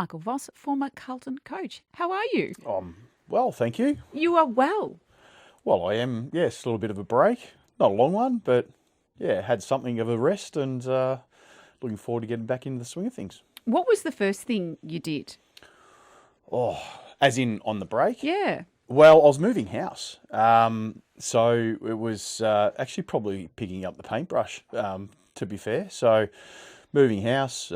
Michael Voss, former Carlton coach. How are you? Well, thank you. You are well. Well, I am, yes, a little bit of a break. Not a long one, but yeah, had something of a rest and looking forward to getting back into the swing of things. What was the first thing you did? Oh, as in on the break? Yeah. Well, I was moving house. So it was actually probably picking up the paintbrush, to be fair. So moving house,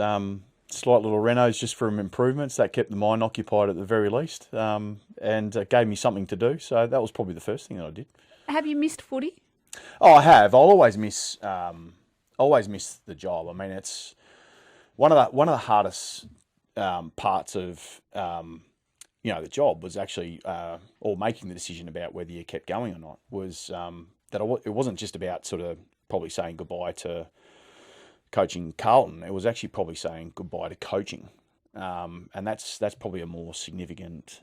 slight little renos just for improvements. That kept the mind occupied at the very least, and gave me something to do. So that was probably the first thing that I did. Have you missed footy? Oh, I have. I'll always miss the job. I mean, it's one of the hardest parts of the job was actually or making the decision about whether you kept going or not was that it wasn't just about sort of probably saying goodbye to coaching Carlton. It was actually probably saying goodbye to coaching, and that's probably a more significant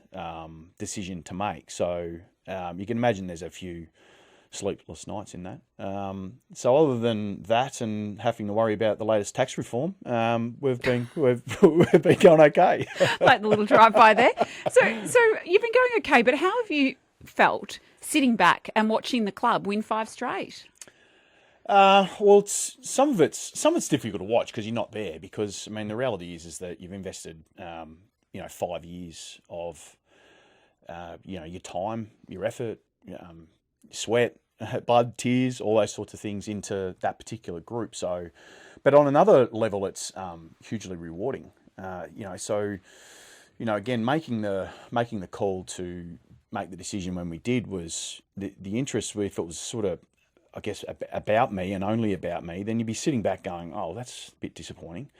decision to make. So you can imagine there's a few sleepless nights in that. So other than that and having to worry about the latest tax reform, we've been going okay. Like the little drive-by there. So you've been going okay, but how have you felt sitting back and watching the club win 5 straight? Well, some of it's difficult to watch because you're not there. Because I mean, the reality is that you've invested 5 years of your time, your effort, sweat, blood, tears, all those sorts of things into that particular group. So, but on another level, it's hugely rewarding. So again, making the call to make the decision when we did was the interest. If it was sort of, I guess, about me and only about me, then you'd be sitting back going, "Oh, that's a bit disappointing."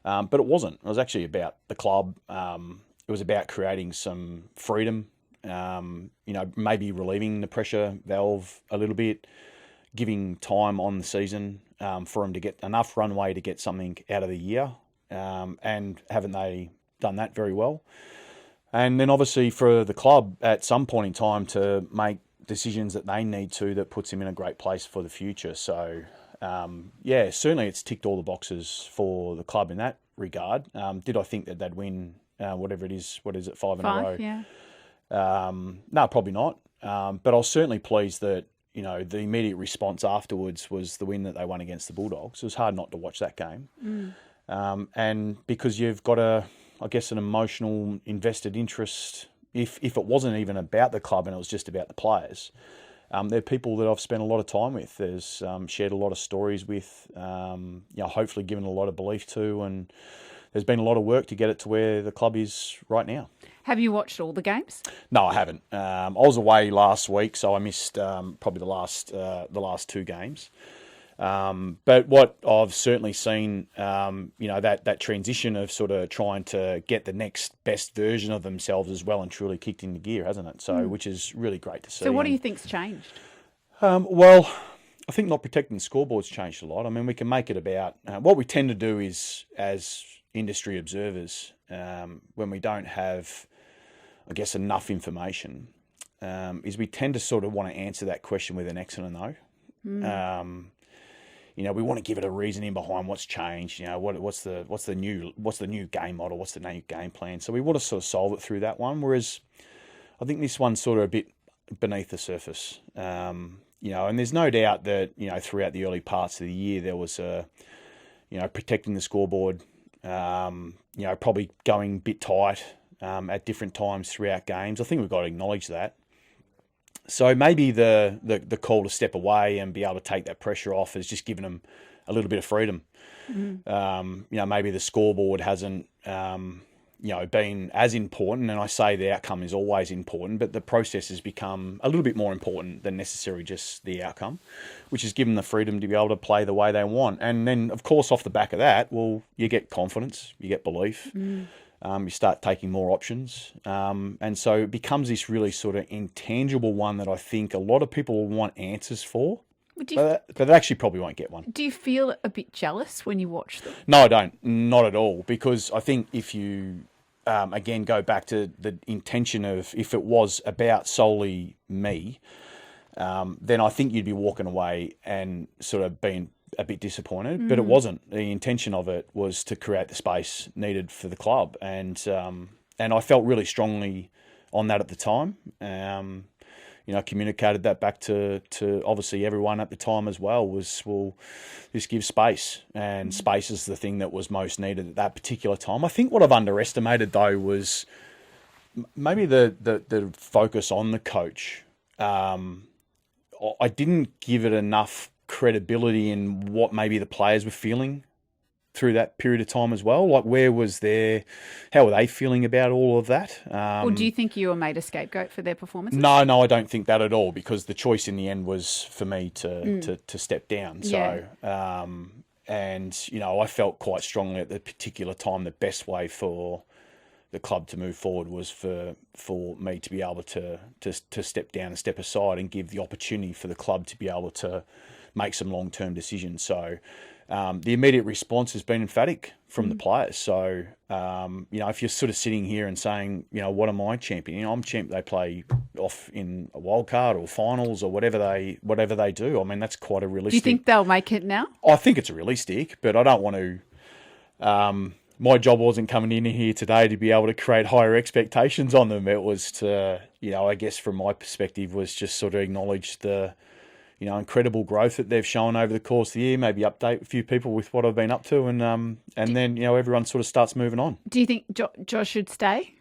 But it wasn't. It was actually about the club. It was about creating some freedom. Maybe relieving the pressure valve a little bit, giving time on the season for them to get enough runway to get something out of the year, and haven't they done that very well? And then obviously for the club at some point in time to make decisions that they need to that puts them in a great place for the future. So certainly it's ticked all the boxes for the club in that regard. Did I think that they'd win whatever it is? What is it, 5 in a row? Yeah. No, probably not. But I was certainly pleased that, the immediate response afterwards was the win that they won against the Bulldogs. It was hard not to watch that game. And because you've got an emotional invested interest, if it wasn't even about the club and it was just about the players, they're people that I've spent a lot of time with. There's shared a lot of stories with, hopefully given a lot of belief to, and there's been a lot of work to get it to where the club is right now. Have you watched all the games? No, I haven't. I was away last week, so I missed probably the last 2 games. But what I've certainly seen, that transition of sort of trying to get the next best version of themselves as well and truly kicked into gear, hasn't it? So, which is really great to see. So what do you think's changed? Well, I think not protecting the scoreboard's changed a lot. I mean, we can make it about what we tend to do is, as industry observers, when we don't have, I guess, enough information, is we tend to sort of want to answer that question with an X and a no. We want to give it a reasoning behind what's changed. What's the new game model? What's the new game plan? So we want to sort of solve it through that one. Whereas I think this one's sort of a bit beneath the surface. And there's no doubt that throughout the early parts of the year there was protecting the scoreboard. Probably going a bit tight at different times throughout games. I think we've got to acknowledge that. So maybe the call to step away and be able to take that pressure off has just given them a little bit of freedom. Maybe the scoreboard hasn't been as important, and I say the outcome is always important, but the process has become a little bit more important than necessarily just the outcome, which has given them the freedom to be able to play the way they want. And then, of course, off the back of that, well, you get confidence, you get belief. You start taking more options. And so it becomes this really sort of intangible one that I think a lot of people will want answers for, but they actually probably won't get one. Do you feel a bit jealous when you watch them? No, I don't. Not at all. Because I think if you, again, go back to the intention of if it was about solely me, then I think you'd be walking away and sort of being a bit disappointed, but it wasn't. The intention of it was to create the space needed for the club, and I felt really strongly on that at the time. Communicated that back to obviously everyone at the time as well, was, well, this gives space, and space is the thing that was most needed at that particular time. I think what I've underestimated, though, was maybe the focus on the coach. I didn't give it enough credibility in what maybe the players were feeling through that period of time as well. Like, how were they feeling about all of that? Or do you think you were made a scapegoat for their performances? No, I don't think that at all, because the choice in the end was for me to step down. So, I felt quite strongly at the particular time the best way for the club to move forward was for me to be able to step down and step aside and give the opportunity for the club to be able to make some long-term decisions. So the immediate response has been emphatic from the players. So, if you're sort of sitting here and saying, what am I champion? I'm champion. They play off in a wild card or finals or whatever they do. I mean, that's quite a realistic. Do you think they'll make it now? I think it's realistic, but I don't want to. My job wasn't coming in here today to be able to create higher expectations on them. It was to, I guess from my perspective, was just sort of acknowledge the, incredible growth that they've shown over the course of the year, maybe update a few people with what I've been up to, and then, everyone sort of starts moving on. Do you think Josh should stay?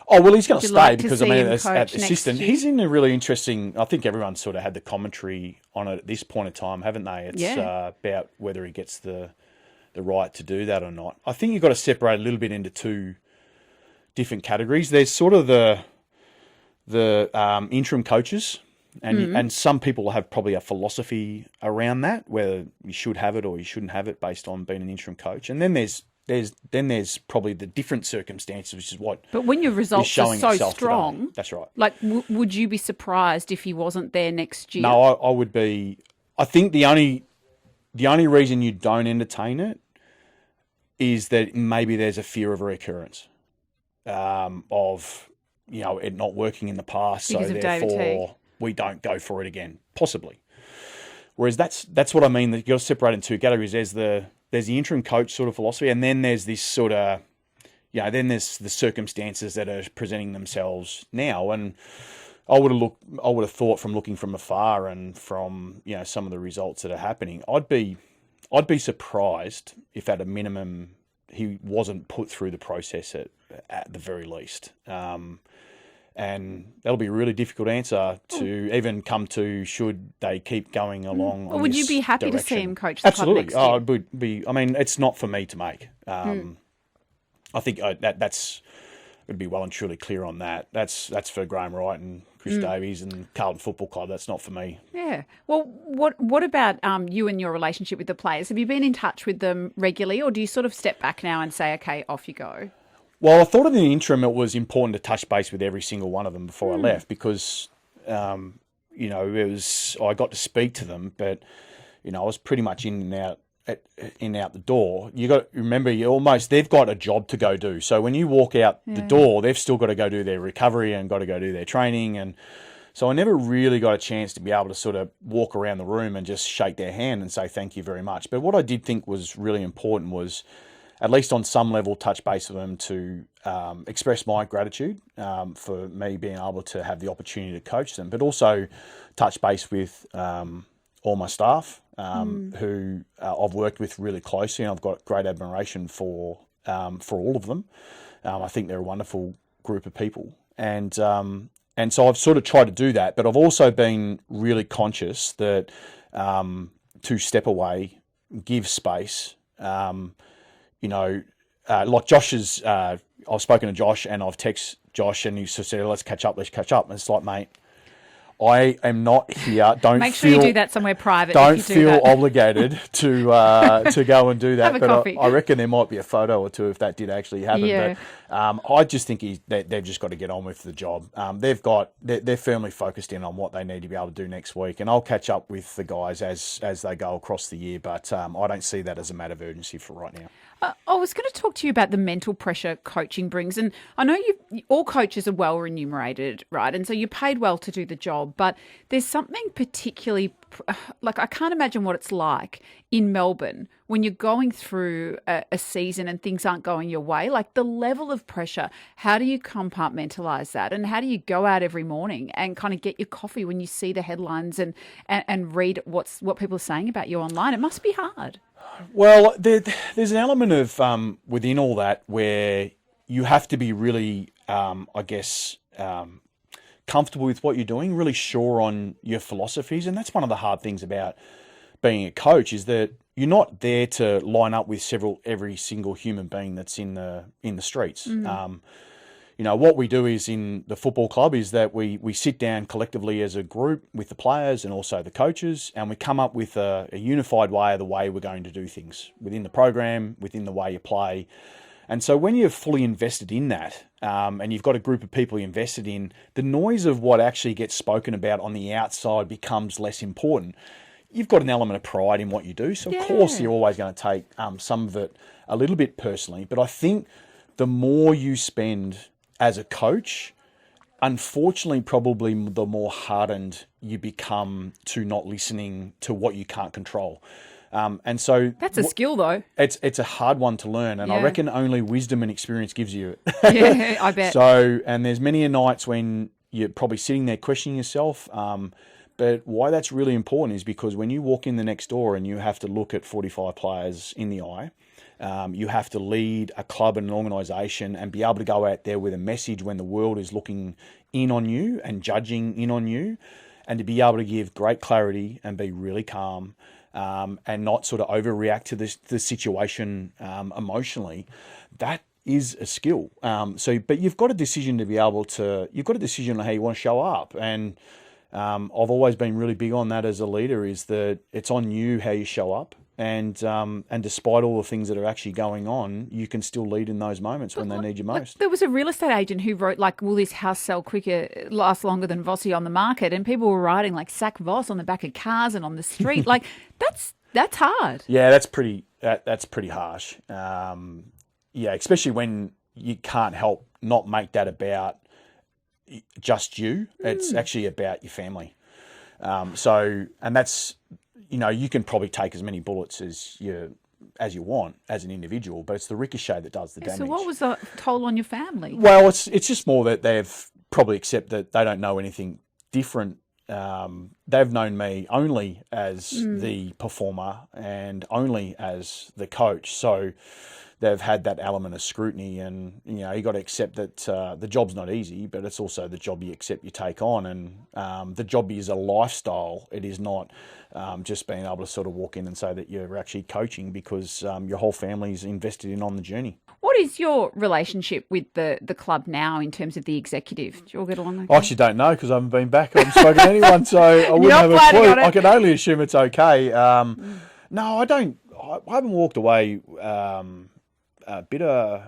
Oh, well, he's going to stay like because, at assistant, he's in a really interesting, I think everyone's sort of had the commentary on it at this point in time, haven't they? It's about whether he gets the right to do that or not. I think you've got to separate a little bit into two different categories. There's sort of the interim coaches, and some people have probably a philosophy around that, whether you should have it or you shouldn't have it based on being an interim coach. And then there's probably the different circumstances, which is what. But when your results are so strong, today. That's right. Like, would you be surprised if he wasn't there next year? No, I would be. I think the only reason you don't entertain it is that maybe there's a fear of a recurrence of it not working in the past, because so therefore we don't go for it again, possibly. Whereas that's what I mean. That you got to separate in two categories. There's the interim coach sort of philosophy, and then there's this sort of then there's the circumstances that are presenting themselves now. And I would have thought, from looking from afar and from some of the results that are happening, I'd be surprised if at a minimum he wasn't put through the process at the very least. And that'll be a really difficult answer to even come to, should they keep going along on would you this be happy direction. to see him coach the club next year? I would be. I mean, it's not for me to make. I think that's would be well and truly clear on that. That's for Graham Wright and Chris Davies and Carlton Football Club. That's not for me. Yeah. Well, what about you and your relationship with the players? Have you been in touch with them regularly, or do you sort of step back now and say, okay, off you go? Well, I thought in the interim it was important to touch base with every single one of them before I left, because it was, I got to speak to them, but I was pretty much in and out the door. You got to remember, they've got a job to go do. So when you walk out the door, they've still got to go do their recovery and got to go do their training. And so I never really got a chance to be able to sort of walk around the room and just shake their hand and say thank you very much. But what I did think was really important was, at least on some level, touch base with them to express my gratitude for me being able to have the opportunity to coach them, but also touch base with all my staff who I've worked with really closely, and I've got great admiration for all of them. I think they're a wonderful group of people, and so I've sort of tried to do that, but I've also been really conscious that to step away, give space. Like Josh's, I've spoken to Josh and I've texted Josh and he said, let's catch up. And it's like, mate, I am not here. Make sure you do that somewhere private. Don't feel obligated to go and do that. Have a coffee. I reckon there might be a photo or two if that did actually happen. Yeah. But I just think they've just got to get on with the job. They're firmly focused in on what they need to be able to do next week, and I'll catch up with the guys as they go across the year. But I don't see that as a matter of urgency for right now. I was going to talk to you about the mental pressure coaching brings. And I know all coaches are well remunerated, right? And so you're paid well to do the job. But there's something particularly like, I can't imagine what it's like in Melbourne when you're going through a season and things aren't going your way. Like, the level of pressure, how do you compartmentalize that? And how do you go out every morning and kind of get your coffee when you see the headlines and read what people are saying about you online? It must be hard. Well, there's an element of within all that where you have to be really, I guess, comfortable with what you're doing, really sure on your philosophies. And that's one of the hard things about being a coach, is that you're not there to line up with every single human being that's in the streets. What we do is in the football club is that we sit down collectively as a group with the players and also the coaches, and we come up with a unified way of the way we're going to do things within the program, within the way you play. And so when you're fully invested in that, and you've got a group of people you're invested in, the noise of what actually gets spoken about on the outside becomes less important. You've got an element of pride in what you do. So, of course, you're always going to take some of it a little bit personally. But I think the more you spend as a coach, unfortunately, probably the more hardened you become to not listening to what you can't control. And so that's a skill, though. It's a hard one to learn, and I reckon only wisdom and experience gives you it. Yeah, I bet. So, and there's many a nights when you're probably sitting there questioning yourself. But why that's really important is because when you walk in the next door and you have to look at 45 players in the eye, you have to lead a club and an organisation and be able to go out there with a message when the world is looking in on you and judging in on you, and to be able to give great clarity and be really calm. And not sort of overreact to the situation emotionally, that is a skill. But you've got a decision to be able to. You've got a decision on how you want to show up, and I've always been really big on that as a leader. Is that it's on you how you show up, and despite all the things that are actually going on, you can still lead in those moments when they need you most. There was a real estate agent who wrote, like, will this house sell quicker, last longer than Vossy on the market? And people were writing, like, sack Voss on the back of cars and on the street. Like, that's hard. Yeah, that's pretty harsh. Especially when you can't help not make that about just you. It's actually about your family. And that's, you can probably take as many bullets as you want as an individual, but it's the ricochet that does the damage. So what was the toll on your family? Well, it's just more that they've probably accepted that they don't know anything different. They've known me only as the performer and only as the coach. So they've had that element of scrutiny, and you got to accept that the job's not easy, but it's also the job you accept you take on, and the job is a lifestyle. It is not just being able to sort of walk in and say that you're actually coaching, because your whole family's invested in on the journey. What is your relationship with the club now in terms of the executive? Do you all get along okay? I actually don't know, because I haven't been back. I haven't spoken to anyone, so I wouldn't have a clue. I can only assume it's okay. No, I don't. I haven't walked away bitter,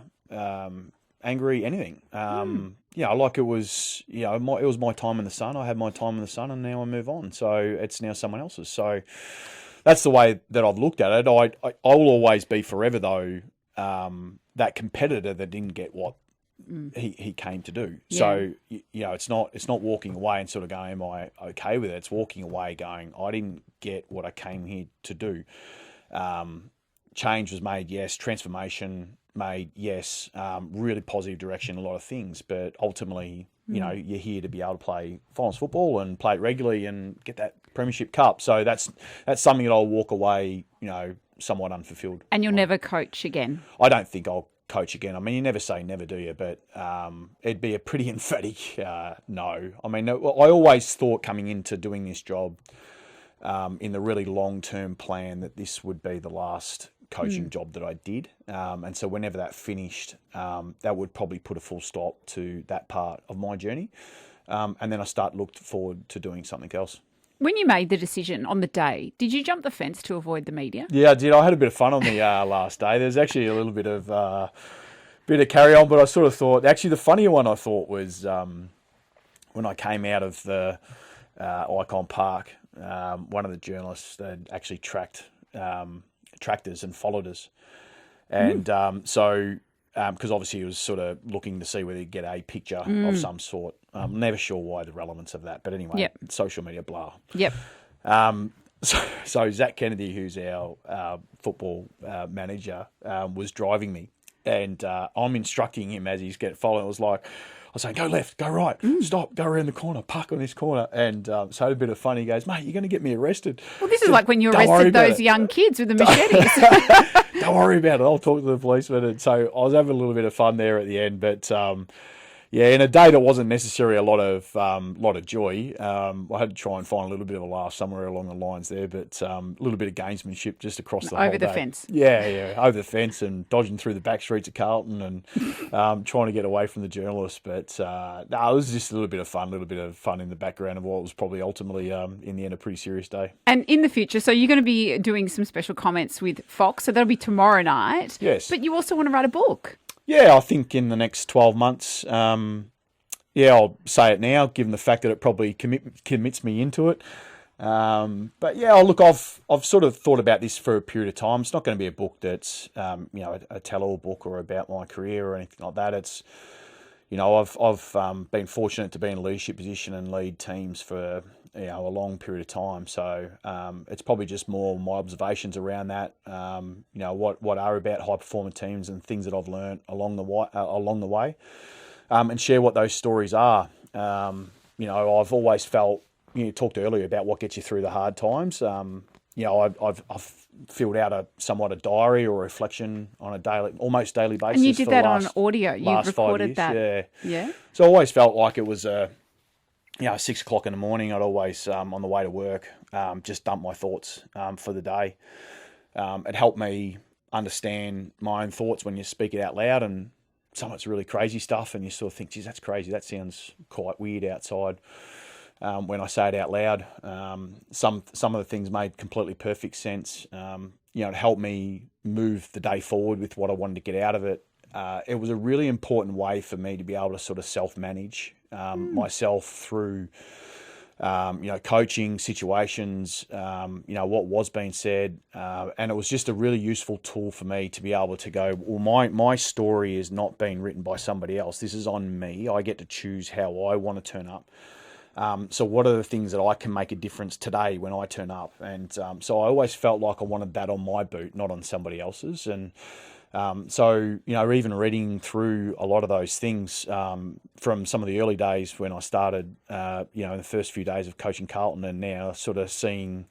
angry, anything. Like it was, it was my time in the sun. I had my time in the sun, and now I move on. So it's now someone else's. So that's the way that I've looked at it. I will always be forever, though, that competitor that didn't get what he came to do. Yeah. So it's not walking away and sort of going, am I okay with it? It's walking away going, I didn't get what I came here to do. Change was made, yes. Transformation made, yes. Really positive direction, a lot of things. But ultimately, you're here to be able to play finals football and play it regularly and get that premiership cup. So that's something that I'll walk away, somewhat unfulfilled. And you'll never coach again? I don't think I'll coach again. I mean, you never say never, do you? But it'd be a pretty emphatic no. I mean, I always thought coming into doing this job in the really long-term plan that this would be the last coaching job that I did. And so whenever that finished, that would probably put a full stop to that part of my journey. And then I looked forward to doing something else. When you made the decision on the day, did you jump the fence to avoid the media? Yeah, I did. I had a bit of fun on the last day. There's actually a little bit of carry on, but I sort of thought, actually the funnier one I thought was when I came out of the Icon Park, one of the journalists had actually tracked us and followed us. And because obviously he was sort of looking to see whether he'd get a picture of some sort. I'm never sure why the relevance of that, but anyway, social media, blah. Yep. So Zach Kennedy, who's our football manager, was driving me, and I'm instructing him as he's following. It was like, I was saying, go left, go right, stop, go around the corner, park on this corner. And so I had a bit of fun. He goes, mate, you're going to get me arrested. Well, this is like when you arrested those young kids with the machetes. Don't worry about it. I'll talk to the policeman. And so I was having a little bit of fun there at the end. But yeah, in a day that wasn't necessarily a lot of joy, I had to try and find a little bit of a laugh somewhere along the lines there, but a little bit of gamesmanship just across the whole over the day. fence. Yeah, over the fence and dodging through the back streets of Carlton and trying to get away from the journalists. But no, it was just a little bit of fun in the background of what was probably ultimately, in the end, a pretty serious day. And in the future, so you're going to be doing some special comments with Fox, so that'll be tomorrow night. Yes. But you also want to write a book. Yeah, I think in the next 12 months, I'll say it now, given the fact that it probably commits me into it. But yeah, look, I've sort of thought about this for a period of time. It's not going to be a book that's, a tell-all book or about my career or anything like that. It's, I've been fortunate to be in a leadership position and lead teams for, a long period of time. So it's probably just more my observations around that, what are about high-performing teams and things that I've learned along the way. And share what those stories are. I've always felt, you talked earlier about what gets you through the hard times. I've filled out somewhat a diary or a reflection on a almost daily basis. And you did that on audio. You recorded 5 that. years. Yeah. So I always felt like it was 6 o'clock in the morning. I'd always, on the way to work, just dump my thoughts for the day. It helped me understand my own thoughts when you speak it out loud, and some of it's really crazy stuff, and you sort of think, geez, that's crazy. That sounds quite weird outside. When I say it out loud, some of the things made completely perfect sense. It helped me move the day forward with what I wanted to get out of it. It was a really important way for me to be able to sort of self-manage myself through, coaching situations, what was being said. And it was just a really useful tool for me to be able to go, well, my story is not being written by somebody else. This is on me. I get to choose how I want to turn up. So what are the things that I can make a difference today when I turn up? And so I always felt like I wanted that on my boot, not on somebody else's. And even reading through a lot of those things from some of the early days when I started, in the first few days of coaching Carlton, and now sort of seeing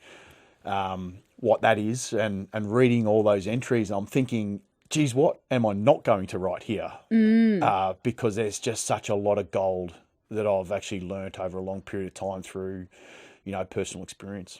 what that is and reading all those entries, I'm thinking, geez, what am I not going to write here? Because there's just such a lot of gold that I've actually learnt over a long period of time through, personal experience.